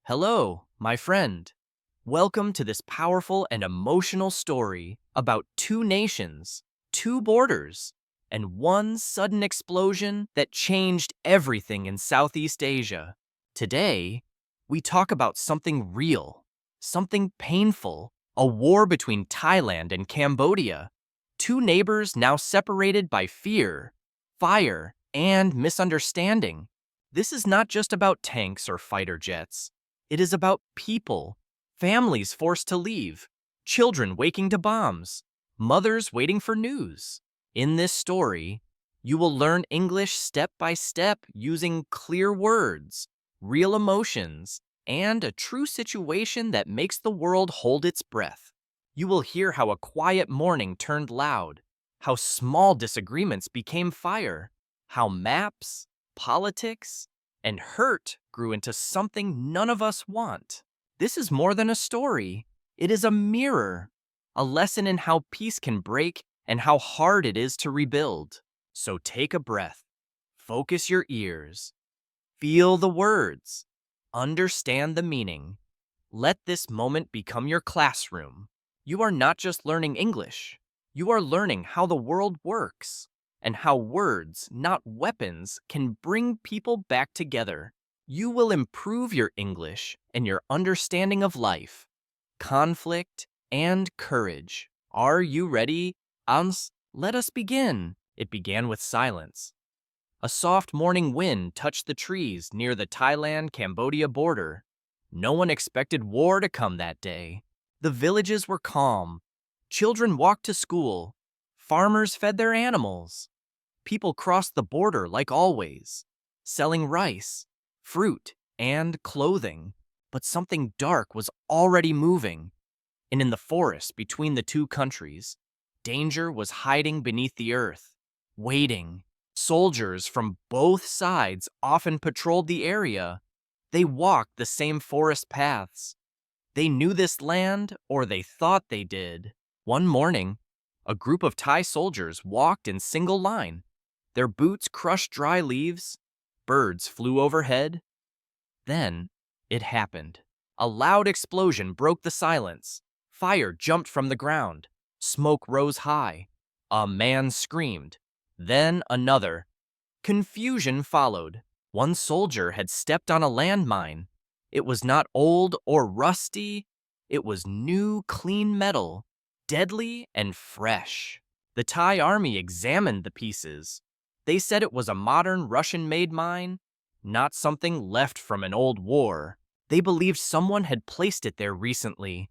Hello, my friend. Welcome to this powerful and emotional story about two nations, two borders, and one sudden explosion that changed everything in Southeast Asia. Today, we talk about something real, something painful, a war between Thailand and Cambodia. Two neighbors now separated by fear, fire, and misunderstanding. This is not just about tanks or fighter jets. It is about people, families forced to leave, children waking to bombs, mothers waiting for news. In this story, you will learn English step by step using clear words, real emotions, and a true situation that makes the world hold its breath. You will hear how a quiet morning turned loud, how small disagreements became fire, how maps, politics, and hurt grew into something none of us want. This is more than a story. It is a mirror, a lesson in how peace can break and how hard it is to rebuild. So take a breath, focus your ears, feel the words, understand the meaning. Let this moment become your classroom. You are not just learning English, you are learning how the world works and how words, not weapons, can bring people back together. You will improve your English and your understanding of life, conflict, and courage. Are you ready? Let us begin. It began with silence. A soft morning wind touched the trees near the Thailand-Cambodia border. No one expected war to come that day. The villages were calm. Children walked to school. Farmers fed their animals. People crossed the border like always, selling rice, fruit, and clothing. But something dark was already moving. And in the forest between the two countries, danger was hiding beneath the earth, waiting. Soldiers from both sides often patrolled the area. They walked the same forest paths. They knew this land, or they thought they did. One morning, a group of Thai soldiers walked in single line. Their boots crushed dry leaves. Birds flew overhead. Then, it happened. A loud explosion broke the silence. Fire jumped from the ground. Smoke rose high. A man screamed. Then another. Confusion followed. One soldier had stepped on a landmine. It was not old or rusty. It was new, clean metal, deadly and fresh. The Thai army examined the pieces. They said it was a modern Russian-made mine, not something left from an old war. They believed someone had placed it there recently.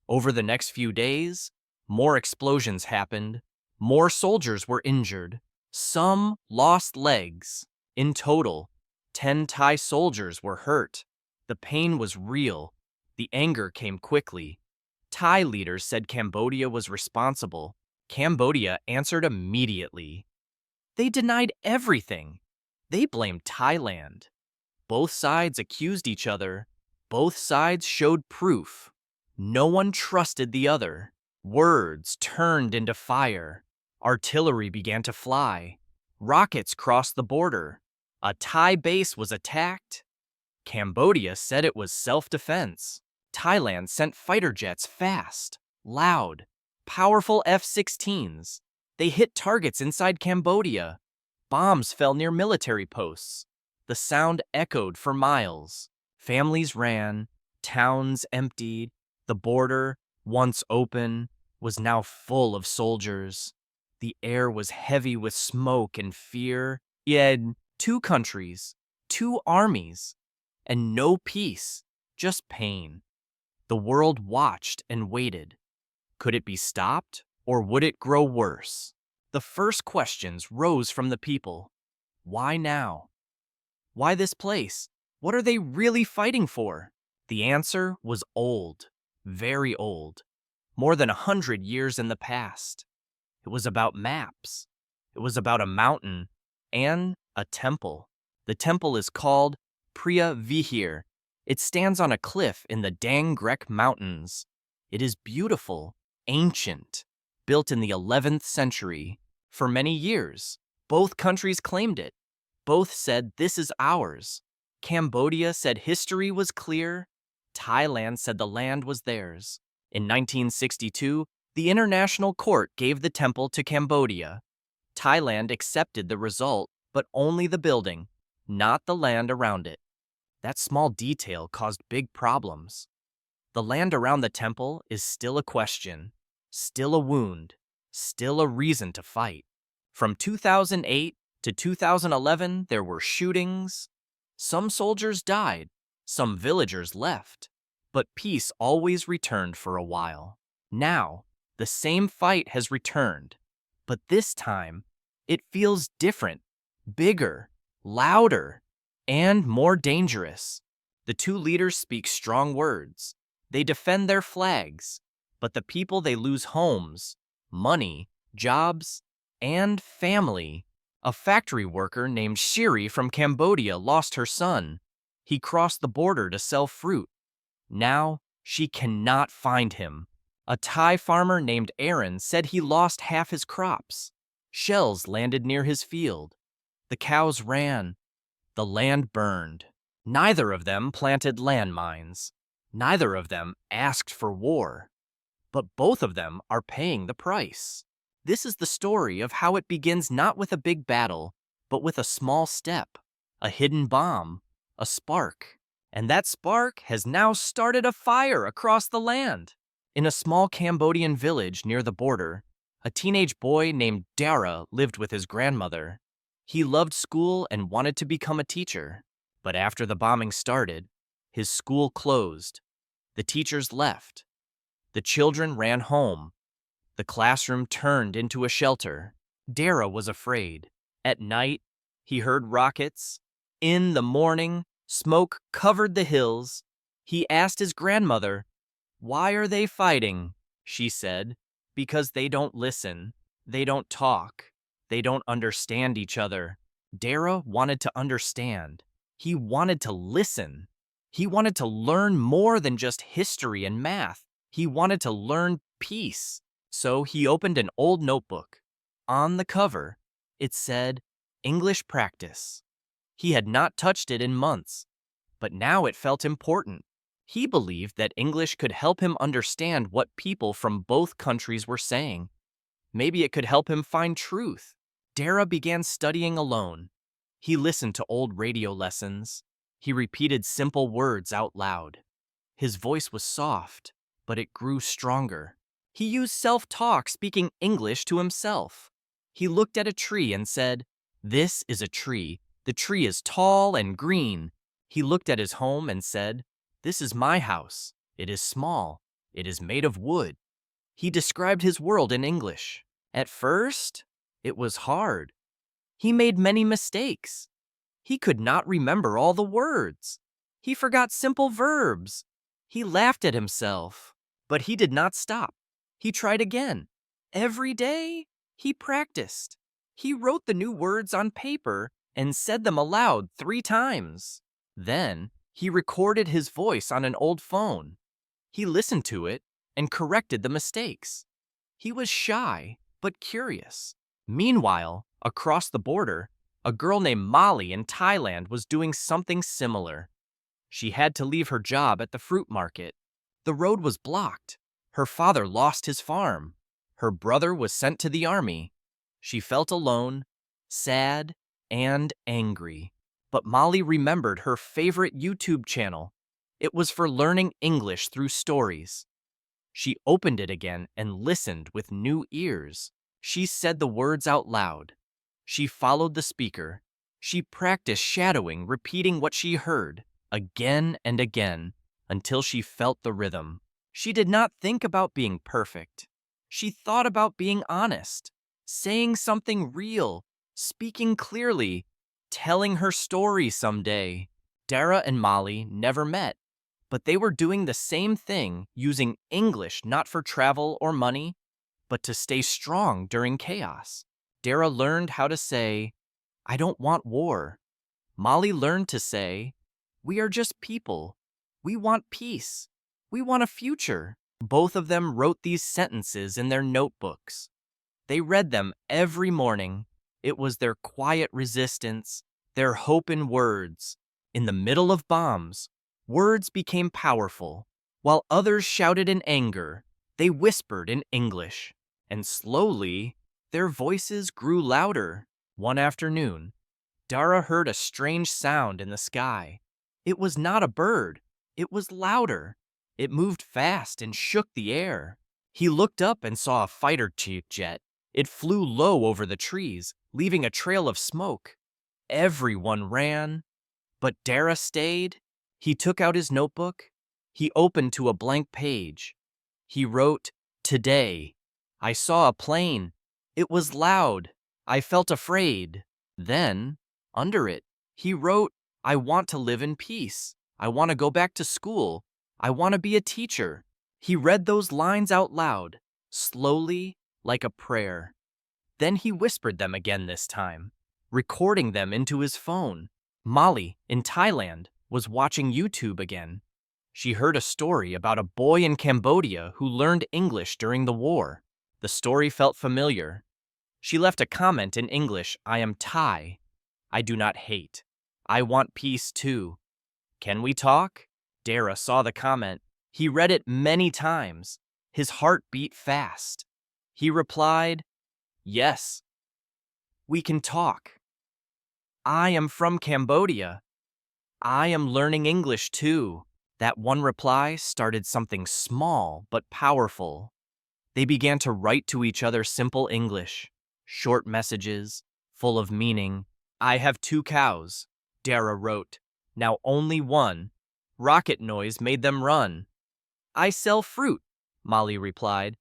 Over the next few days, more explosions happened. More soldiers were injured. Some lost legs. In total, 10 Thai soldiers were hurt. The pain was real. The anger came quickly. Thai leaders said Cambodia was responsible. Cambodia answered immediately. They denied everything. They blamed Thailand. Both sides accused each other. Both sides showed proof. No one trusted the other. Words turned into fire. Artillery began to fly. Rockets crossed the border. A Thai base was attacked. Cambodia said it was self-defense. Thailand sent fighter jets fast, loud, powerful F-16s. They hit targets inside Cambodia. Bombs fell near military posts. The sound echoed for miles. Families ran. Towns emptied. The border, once open, was now full of soldiers. The air was heavy with smoke and fear. Yet, two countries, two armies, and no peace, just pain. The world watched and waited. Could it be stopped, or would it grow worse? The first questions rose from the people. Why now? Why this place? What are they really fighting for? The answer was old, very old, more than 100 years in the past. It was about maps. It was about a mountain and a temple. The temple is called Priya Vihir. It stands on a cliff in the Dangrek Mountains. It is beautiful, ancient, built in the 11th century. For many years, both countries claimed it. Both said, "This is ours." Cambodia said history was clear. Thailand said the land was theirs. In 1962, the International Court gave the temple to Cambodia. Thailand accepted the result, but only the building, not the land around it. That small detail caused big problems. The land around the temple is still a question, still a wound, still a reason to fight. From 2008 to 2011, there were shootings. Some soldiers died, some villagers left, but peace always returned for a while. Now, the same fight has returned, but this time, it feels different, bigger, louder, and more dangerous. The two leaders speak strong words. They defend their flags, but the people they lose homes, money, jobs, and family. A factory worker named Shiri from Cambodia lost her son. He crossed the border to sell fruit. Now, she cannot find him. A Thai farmer named Aaron said he lost half his crops. Shells landed near his field. The cows ran. The land burned. Neither of them planted landmines. Neither of them asked for war. But both of them are paying the price. This is the story of how it begins not with a big battle, but with a small step, a hidden bomb, a spark. And that spark has now started a fire across the land. In a small Cambodian village near the border, a teenage boy named Dara lived with his grandmother. He loved school and wanted to become a teacher. But after the bombing started, his school closed. The teachers left. The children ran home. The classroom turned into a shelter. Dara was afraid. At night, he heard rockets. In the morning, smoke covered the hills. He asked his grandmother, "Why are they fighting?" She said, "Because they don't listen. They don't talk. They don't understand each other." Dara wanted to understand. He wanted to listen. He wanted to learn more than just history and math. He wanted to learn peace. So he opened an old notebook. On the cover, it said, "English Practice." He had not touched it in months, but now it felt important. He believed that English could help him understand what people from both countries were saying. Maybe it could help him find truth. Dara began studying alone. He listened to old radio lessons. He repeated simple words out loud. His voice was soft, but it grew stronger. He used self-talk, speaking English to himself. He looked at a tree and said, "This is a tree. The tree is tall and green." He looked at his home and said, "This is my house. It is small. It is made of wood." He described his world in English. At first, it was hard. He made many mistakes. He could not remember all the words. He forgot simple verbs. He laughed at himself. But he did not stop. He tried again. Every day, he practiced. He wrote the new words on paper and said them aloud 3 times. Then, he recorded his voice on an old phone. He listened to it and corrected the mistakes. He was shy, but curious. Meanwhile, across the border, a girl named Molly in Thailand was doing something similar. She had to leave her job at the fruit market. The road was blocked. Her father lost his farm. Her brother was sent to the army. She felt alone, sad, and angry. But Molly remembered her favorite YouTube channel. It was for learning English through stories. She opened it again and listened with new ears. She said the words out loud. She followed the speaker. She practiced shadowing, repeating what she heard, again and again, until she felt the rhythm. She did not think about being perfect. She thought about being honest, saying something real, speaking clearly, telling her story someday. Dara and Molly never met, but they were doing the same thing, using English not for travel or money, but to stay strong during chaos. Dara learned how to say, "I don't want war." Molly learned to say, "We are just people. We want peace. We want a future." Both of them wrote these sentences in their notebooks. They read them every morning. It was their quiet resistance, their hope in words. In the middle of bombs, words became powerful. While others shouted in anger, they whispered in English. And slowly, their voices grew louder. One afternoon, Dara heard a strange sound in the sky. It was not a bird. It was louder. It moved fast and shook the air. He looked up and saw a fighter jet. It flew low over the trees, leaving a trail of smoke. Everyone ran, but Dara stayed. He took out his notebook. He opened to a blank page. He wrote, "Today, I saw a plane. It was loud. I felt afraid." Then, under it, he wrote, "I want to live in peace. I want to go back to school. I want to be a teacher." He read those lines out loud, slowly, like a prayer. Then he whispered them again this time, recording them into his phone. Molly, in Thailand, was watching YouTube again. She heard a story about a boy in Cambodia who learned English during the war. The story felt familiar. She left a comment in English, "I am Thai. I do not hate. I want peace too. Can we talk?" Dara saw the comment. He read it many times. His heart beat fast. He replied, "Yes, we can talk. I am from Cambodia. I am learning English too." That one reply started something small but powerful. They began to write to each other simple English, short messages, full of meaning. "I have 2 cows," Dara wrote. "Now only one." Rocket noise made them run. "I sell fruit," Molly replied.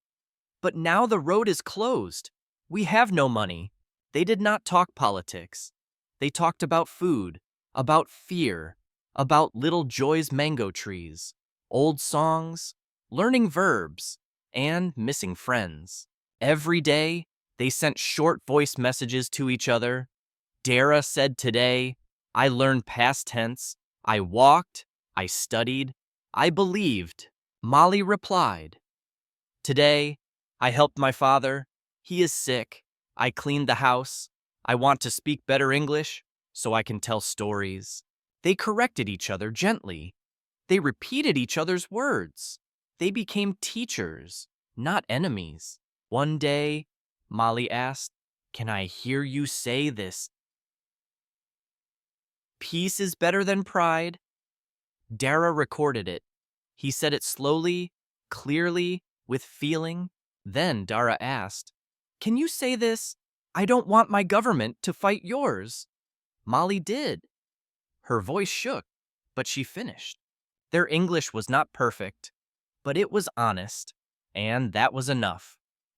"But now the road is closed. We have no money." They did not talk politics. They talked about food, about fear, about little Joy's mango trees, old songs, learning verbs, and missing friends. Every day, they sent short voice messages to each other. Dara said today, "I learned past tense. I walked. I studied. I believed." Molly replied, "Today, I helped my father. He is sick. I cleaned the house. I want to speak better English so I can tell stories." They corrected each other gently. They repeated each other's words. They became teachers, not enemies. One day, Molly asked, "Can I hear you say this? Peace is better than pride." Dara recorded it. He said it slowly, clearly, with feeling. Then Dara asked, "Can you say this? I don't want my government to fight yours." Molly did. Her voice shook, but she finished. Their English was not perfect, but it was honest, and that was enough.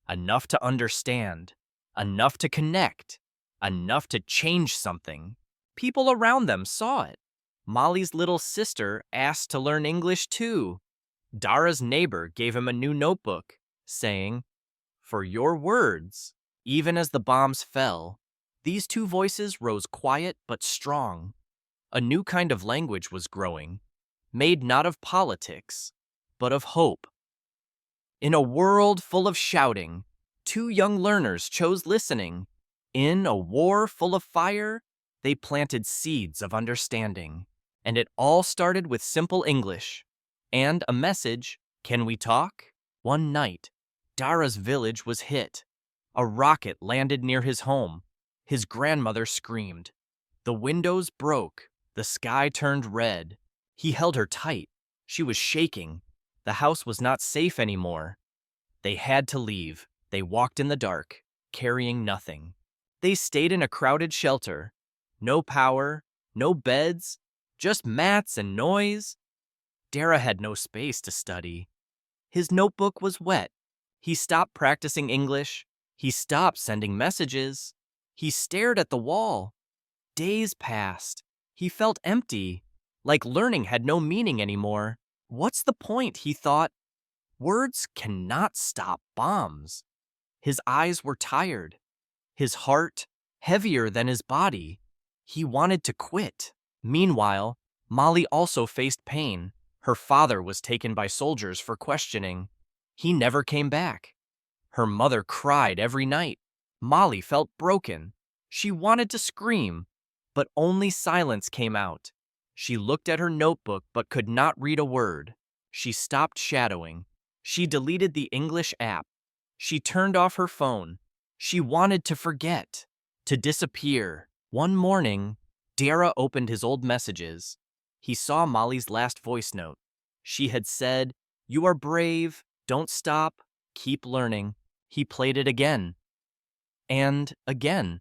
Enough to understand, enough to connect, enough to change something. People around them saw it. Molly's little sister asked to learn English too. Dara's neighbor gave him a new notebook, saying, "For your words." Even as the bombs fell, these 2 voices rose quiet but strong. A new kind of language was growing, made not of politics, but of hope. In a world full of shouting, 2 young learners chose listening. In a war full of fire, they planted seeds of understanding. And it all started with simple English and a message, "Can we talk?" One night, Dara's village was hit. A rocket landed near his home. His grandmother screamed. The windows broke. The sky turned red. He held her tight. She was shaking. The house was not safe anymore. They had to leave. They walked in the dark, carrying nothing. They stayed in a crowded shelter. No power, no beds, just mats and noise. Dara had no space to study. His notebook was wet. He stopped practicing English. He stopped sending messages. He stared at the wall. Days passed. He felt empty, like learning had no meaning anymore. What's the point, he thought. Words cannot stop bombs. His eyes were tired. His heart heavier than his body. He wanted to quit. Meanwhile, Molly also faced pain. Her father was taken by soldiers for questioning. He never came back. Her mother cried every night. Molly felt broken. She wanted to scream, but only silence came out. She looked at her notebook but could not read a word. She stopped shadowing. She deleted the English app. She turned off her phone. She wanted to forget, to disappear. One morning, Dara opened his old messages. He saw Molly's last voice note. She had said, "You are brave, don't stop, keep learning." He played it again. And again.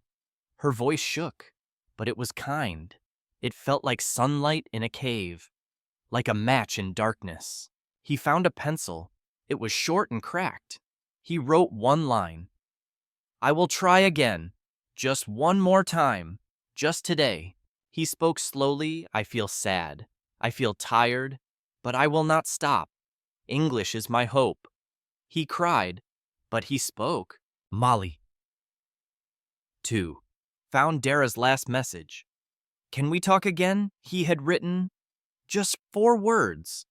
Her voice shook, but it was kind. It felt like sunlight in a cave, like a match in darkness. He found a pencil. It was short and cracked. He wrote one line. "I will try again. Just one more time. Just today." He spoke slowly. "I feel sad. I feel tired. But I will not stop. English is my hope." He cried, but he spoke. Molly. 2. Found Dara's last message. "Can we talk again?" He had written. Just 4 words.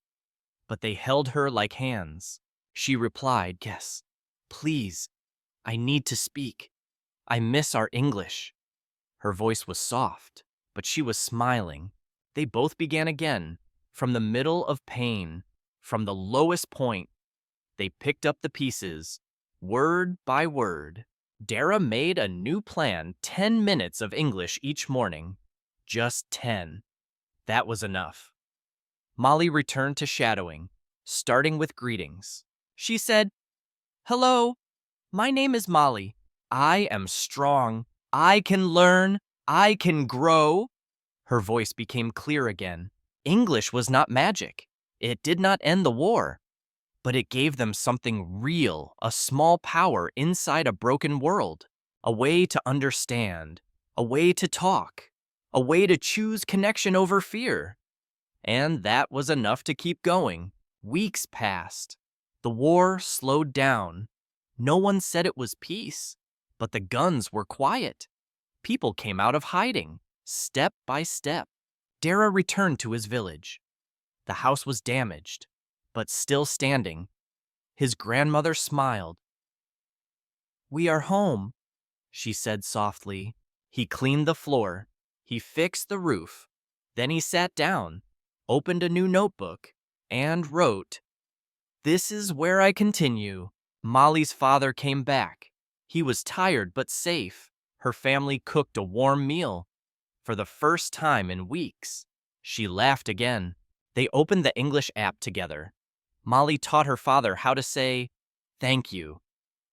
But they held her like hands. She replied, "Yes, please. I need to speak. I miss our English." Her voice was soft, but she was smiling. They both began again, from the middle of pain, from the lowest point. They picked up the pieces, word by word. Dara made a new plan, 10 minutes of English each morning. Just 10. That was enough. Molly returned to shadowing, starting with greetings. She said, "Hello, my name is Molly. I am strong. I can learn. I can grow." Her voice became clear again. English was not magic. It did not end the war. But it gave them something real, a small power inside a broken world, a way to understand, a way to talk, a way to choose connection over fear. And that was enough to keep going. Weeks passed. The war slowed down. No one said it was peace, but the guns were quiet. People came out of hiding, step by step. Dara returned to his village. The house was damaged, but still standing. His grandmother smiled. "We are home," she said softly. He cleaned the floor. He fixed the roof. Then he sat down, opened a new notebook, and wrote, "This is where I continue." Molly's father came back. He was tired but safe. Her family cooked a warm meal. For the first time in weeks, she laughed again. They opened the English app together. Molly taught her father how to say, "Thank you."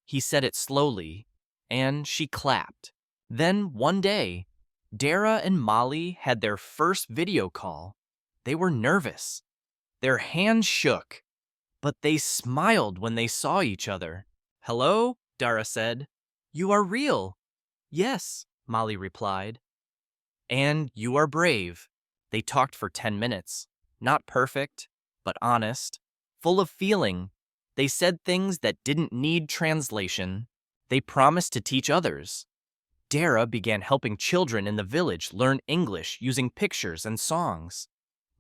He said it slowly, and she clapped. Then one day, Dara and Molly had their first video call. They were nervous. Their hands shook, but they smiled when they saw each other. "Hello," Dara said. "You are real." "Yes," Molly replied. "And you are brave." They talked for 10 minutes. Not perfect, but honest, full of feeling. They said things that didn't need translation. They promised to teach others. Dara began helping children in the village learn English using pictures and songs.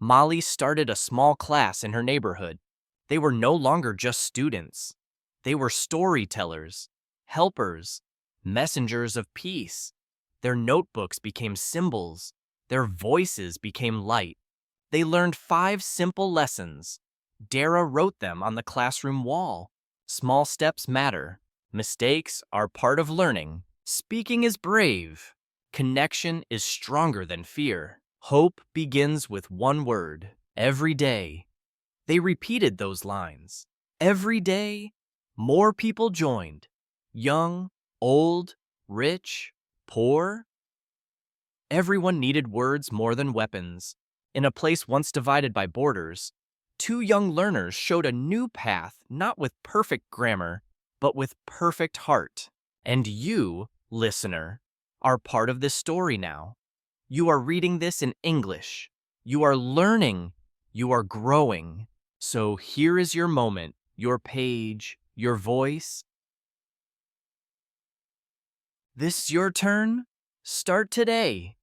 Molly started a small class in her neighborhood. They were no longer just students. They were storytellers, helpers, messengers of peace. Their notebooks became symbols. Their voices became light. They learned 5 simple lessons. Dara wrote them on the classroom wall. Small steps matter. Mistakes are part of learning. Speaking is brave. Connection is stronger than fear. Hope begins with one word. Every day. They repeated those lines. Every day, more people joined. Young, old, rich, poor. Everyone needed words more than weapons. In a place once divided by borders, 2 young learners showed a new path, not with perfect grammar, but with perfect heart. And you, listener, are part of this story now. You are reading this in English. You are learning. You are growing. So here is your moment, your page, your voice. This your turn? Start today.